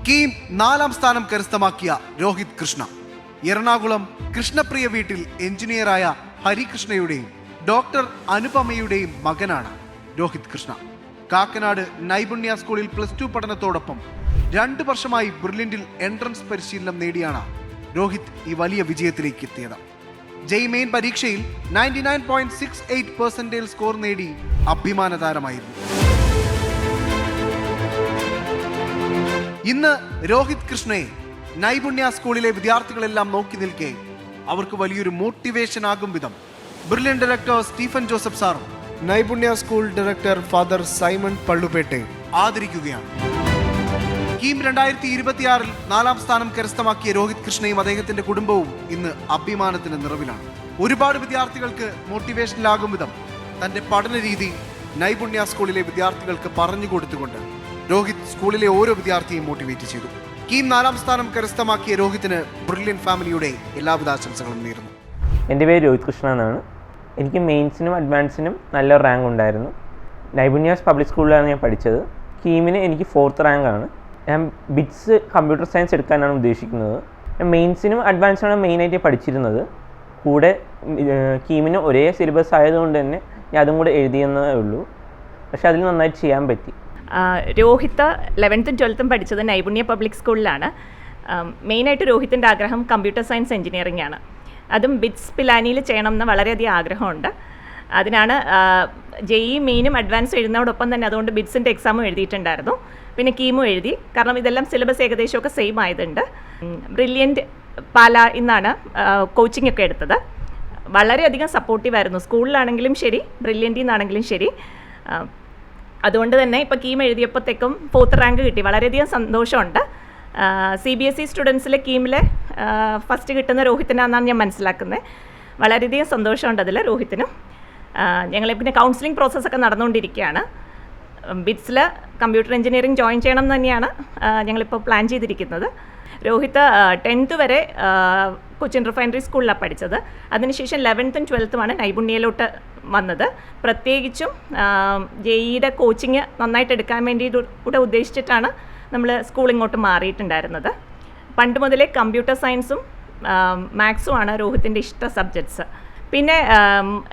കീം 4ാം സ്ഥാനം കരസ്ഥമാക്കിയ രോഹിത് കൃഷ്ണ എറണാകുളം കൃഷ്ണപ്രിയ വീട്ടിൽ എഞ്ചിനീയറായ ഹരികൃഷ്ണയുടെയും ഡോക്ടർ അനുപമയുടെയും മകനാണ് രോഹിത് കൃഷ്ണ. കാക്കനാട് നൈപുണ്യ സ്കൂളിൽ +2 പഠനത്തോടൊപ്പം 2 വർഷമായി ബ്രില്യന്റിൽ എൻട്രൻസ് പരിശീലനം നേടിയാണ് രോഹിത് ഈ വലിയ വിജയത്തിലേക്ക് എത്തിയത്. ജെയ് മെയിൻ പരീക്ഷയിൽ 99.68% സ്കോർ നേടി അഭിമാന താരമായിരുന്നു. ഇന്ന് രോഹിത് കൃഷ്ണയെ നൈപുണ്യ സ്കൂളിലെ വിദ്യാർത്ഥികളെല്ലാം നോക്കി നിൽക്കെ അവർക്ക് വലിയൊരു മോട്ടിവേഷൻ ആകും വിധം brilliant director Stephen Joseph sir Naipunya school director father Simon പള്ളുപേട്ടെ ആദരിക്കുകയാണ്. കീം 2026 4ാം സ്ഥാനം കരസ്ഥമാക്കിയ രോഹിത് കൃഷ്ണയും അദ്ദേഹത്തിന്റെ കുടുംബവും ഇന്ന് അഭിമാനത്തിന് നിറവിലാണ്. ഒരുപാട് വിദ്യാർത്ഥികൾക്ക് മോട്ടിവേഷനിലാകും വിധം തന്റെ പഠന രീതി നൈപുണ്യ സ്കൂളിലെ വിദ്യാർത്ഥികൾക്ക് പറഞ്ഞു കൊടുത്തുകൊണ്ട് രോഹിത് സ്കൂളിലെ ഓരോ വിദ്യാർത്ഥിയെയും മോട്ടിവേറ്റ് ചെയ്തു. കീം 4ാം സ്ഥാനം കരസ്ഥമാക്കിയ രോഹിത്തിന് ബ്രില്യൻ ഫാമിലിയുടെ എല്ലാവിധ ആശംസകളും നേരുന്നു. എൻ്റെ പേര് രോഹിത് കൃഷ്ണ എന്നാണ്. എനിക്ക് മെയിൻസിനും അഡ്വാൻസിനും നല്ല റാങ്ക് ഉണ്ടായിരുന്നു. നൈപുണ്യാസ് പബ്ലിക് സ്കൂളിലാണ് ഞാൻ പഠിച്ചത്. കീമിന് എനിക്ക് 4th റാങ്കാണ്. ഞാൻ ബിറ്റ്സ് കമ്പ്യൂട്ടർ സയൻസ് എടുക്കാനാണ് ഉദ്ദേശിക്കുന്നത്. ഞാൻ മെയിൻസിനും അഡ്വാൻസിനാണ് മെയിനായിട്ട് പഠിച്ചിരുന്നത്. കൂടെ കീമിന് ഒരേ സിലബസ് ആയതുകൊണ്ട് തന്നെ ഞാൻ അതും കൂടെ എഴുതിയെന്നേ ഉള്ളൂ. പക്ഷെ അതിൽ നന്നായിട്ട് ചെയ്യാൻ പറ്റി. രോഹിത്ത് 11th 12th പഠിച്ചത് നൈപുണ്യ പബ്ലിക് സ്കൂളിലാണ്. മെയിനായിട്ട് രോഹിത്തിൻ്റെ ആഗ്രഹം കമ്പ്യൂട്ടർ സയൻസ് എഞ്ചിനീയറിംഗ് ആണ്. അതും ബിറ്റ്സ് പിലാനിയിൽ ചെയ്യണമെന്ന് വളരെയധികം ആഗ്രഹമുണ്ട്. അതിനാണ് ജെഇ മെയിനും അഡ്വാൻസും എഴുതുന്നതോടൊപ്പം തന്നെ അതുകൊണ്ട് ബിറ്റ്സിൻ്റെ എക്സാമും എഴുതിയിട്ടുണ്ടായിരുന്നു. പിന്നെ കീമും എഴുതി. കാരണം ഇതെല്ലാം സിലബസ് ഏകദേശമൊക്കെ സെയിം ആയതുണ്ട്. ബ്രില്യൻറ്റ് പാല ഇന്നാണ് കോച്ചിങ് ഒക്കെ എടുത്തത്. വളരെയധികം സപ്പോർട്ടീവായിരുന്നു. സ്കൂളിലാണെങ്കിലും ശരി, ബ്രില്യൻറ്റിൽ നിന്നാണെങ്കിലും ശരി. അതുകൊണ്ട് തന്നെ ഇപ്പോൾ കീം എഴുതിയപ്പോഴത്തേക്കും 4th റാങ്ക് കിട്ടി. വളരെയധികം സന്തോഷമുണ്ട്. CBSE സ്റ്റുഡൻസിലെ കീമിലെ ഫസ്റ്റ് കിട്ടുന്ന രോഹിത്തിനാണെന്നാണ് ഞാൻ മനസ്സിലാക്കുന്നത്. വളരെയധികം സന്തോഷമുണ്ട് അതിൽ രോഹിത്തിനും. ഞങ്ങൾ പിന്നെ കൗൺസിലിംഗ് പ്രോസസ്സൊക്കെ നടന്നുകൊണ്ടിരിക്കുകയാണ്. ബിറ്റ്സിൽ കമ്പ്യൂട്ടർ എഞ്ചിനീയറിംഗ് ജോയിൻ ചെയ്യണം എന്ന് തന്നെയാണ് ഞങ്ങളിപ്പോൾ പ്ലാൻ ചെയ്തിരിക്കുന്നത്. രോഹിത്ത് 10th വരെ കൊച്ചിൻ റിഫൈനറി സ്കൂളിലാണ് പഠിച്ചത്. അതിനുശേഷം 11th 12th നൈപുണ്യയിലോട്ട് വന്നത്. പ്രത്യേകിച്ചും ജെഇയുടെ കോച്ചിങ് നന്നായിട്ട് എടുക്കാൻ വേണ്ടി കൂടെ ഉദ്ദേശിച്ചിട്ടാണ് നമ്മൾ സ്കൂൾ ഇങ്ങോട്ട് മാറിയിട്ടുണ്ടായിരുന്നത്. പണ്ട് മുതലേ കമ്പ്യൂട്ടർ സയൻസും മാത്സുമാണ് രോഹിത്തിൻ്റെ ഇഷ്ട സബ്ജക്ട്സ്. പിന്നെ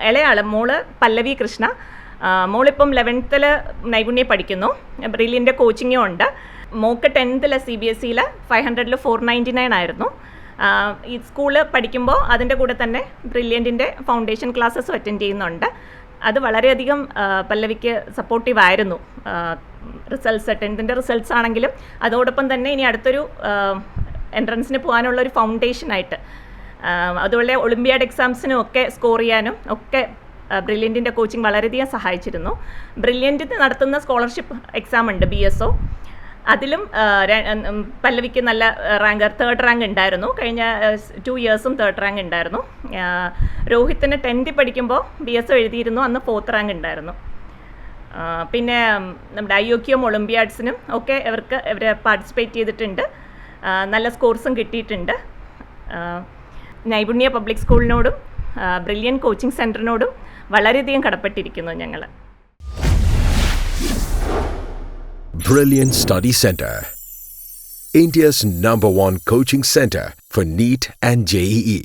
ഇളയാൾ മോള് പല്ലവി കൃഷ്ണ. മോളിപ്പം 11th നൈപുണ്യ പഠിക്കുന്നു. ബ്രില്യൻ്റെ കോച്ചിങ്ങും ഉണ്ട്. മോക്ക് 10th CBSEയിൽ 500 499 ആയിരുന്നു. ഈ സ്കൂള് പഠിക്കുമ്പോൾ അതിൻ്റെ കൂടെ തന്നെ ബ്രില്യൻറ്റിൻ്റെ ഫൗണ്ടേഷൻ ക്ലാസ്സസും അറ്റൻഡ് ചെയ്യുന്നുണ്ട്. അത് വളരെയധികം പല്ലവിക്ക് സപ്പോർട്ടീവായിരുന്നു. റിസൾട്ട്സ് 10th റിസൾട്ട്സ് ആണെങ്കിലും അതോടൊപ്പം തന്നെ ഇനി അടുത്തൊരു എൻട്രൻസിന് പോകാനുള്ളൊരു ഫൗണ്ടേഷനായിട്ട് അതുപോലെ ഒളിമ്പിയാഡ് എക്സാംസിനും ഒക്കെ സ്കോർ ചെയ്യാനും ഒക്കെ ബ്രില്യൻറ്റിൻ്റെ കോച്ചിങ് വളരെയധികം സഹായിച്ചിരുന്നു. ബ്രില്യൻറ്റിന് നടത്തുന്ന സ്കോളർഷിപ്പ് എക്സാം ഉണ്ട്, BSO. അതിലും പല്ലവിക്ക് നല്ല റാങ്ക് 3rd റാങ്ക് ഉണ്ടായിരുന്നു. കഴിഞ്ഞ 2 ഇയേഴ്സും 3rd റാങ്ക് ഉണ്ടായിരുന്നു. രോഹിത്തിന് 10th പഠിക്കുമ്പോൾ BSO എഴുതിയിരുന്നു. അന്ന് 4th റാങ്ക് ഉണ്ടായിരുന്നു. പിന്നെ നമ്മുടെ IOQM ഒളിമ്പിയാഡ്സിനും ഒക്കെ ഇവർ പാർട്ടിസിപ്പേറ്റ് ചെയ്തിട്ടുണ്ട്. നല്ല സ്കോർസും കിട്ടിയിട്ടുണ്ട്. നൈപുണ്യ പബ്ലിക് സ്കൂളിനോടും ബ്രില്യൻ കോച്ചിങ് സെൻറ്ററിനോടും വളരെയധികം കടപ്പെട്ടിരിക്കുന്നു ഞങ്ങൾ. Brilliant Study Center, India's #1 coaching center for NEET and JEE.